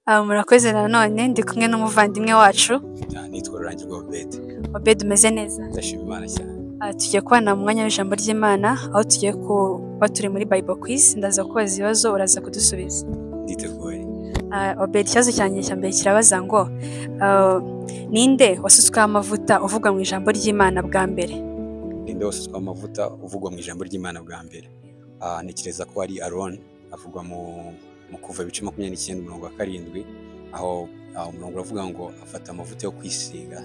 Murakoze nanone ndi kumwe n'umuvandimwe wacu. Nitwa Rurangirwa Obed. Obed umeze neza? Ndashima Imana cyane. Tugiye kubana mu mwanya w'ijambo ry'Imana aho tugiye kuba turi muri Bible quiz. Ndaza kubaza ibibazo uraza kudusubiza. Nditeguye. Obed, ikibazo cyanjye cya mbere kirabaza ngo ninde wasutsweho amavuta uvugwa mu ijambo ry'Imana bwa mbere? Ninde wasutsweho amavuta uvugwa mu ijambo ry'Imana bwa mbere? Ntekereza ko ari Aaron, avugwa mu Kuva 29:7, aho umurongo uravuga ngo afata amavuta yo kwisiga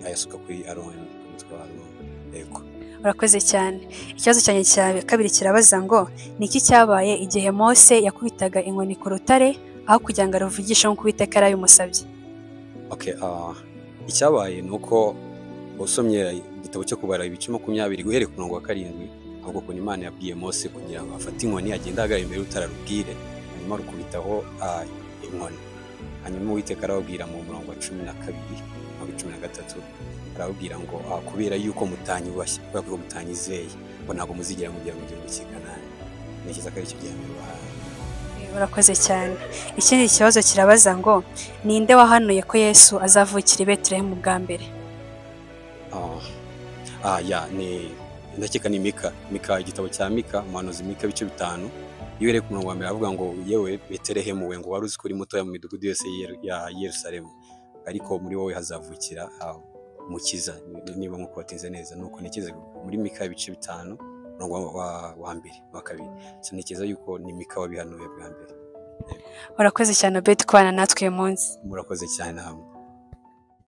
ayasuka kuri Aaron, umutwe wa Aaron. Yego. Urakoze cyane. Ikibazo cyanjye cya kabiri kirabaza ngo ni iki cyabaye igihe Mose yakubitaga inkoni ku rutare aho kugira ngo aruvugishe nk'uko Uwiteka yari abimusabye? Okay, icyabaye ni uko usomye igitabo cyo kubara 20 guhereka ku murongo wa 7, ahubwo ko Imana yabwiye Mose kugira ngo afate inkoni agenda ahagarara imbere y'urutare rubwire, hanyuma rukubitaho inkoni. Hanyuma Uwiteka arababwira mu murongo wa 12 no 13, arababwira ngo kubera yuko mutanyubashye, kubera ko mutanyizeye, ngo ntabwo muzigera mugera mu gihugu cy'i Kanani. Ntekereza ko ari cyo gihamya bahaye. Urakoze cyane. Ikindi kibazo kirabaza ngo ninde wahanuye ko Yesu azavukira i Betelehemu bwa mbere? Ndakeka ni Mika, igitabo cya Mika, umuhanuzi Mika 5. Iyo uhereye ku murongo wa mbere avuga ngo yewe Betelehemu we, ngo wari uzi ko uri mutoya mu midugudu yose ya Yerusalemu, ariko muri wowe hazavukira Umukiza. Niba nkuko watinze neza, nuko ntekereza muri Mika 5 umurongo wa mbere wa kabiri. Ntekereza yuko ni Mika wabihanuye bwa mbere. Urakoze cyane Obed kubana natwe uyu munsi. Murakoze cyane namwe.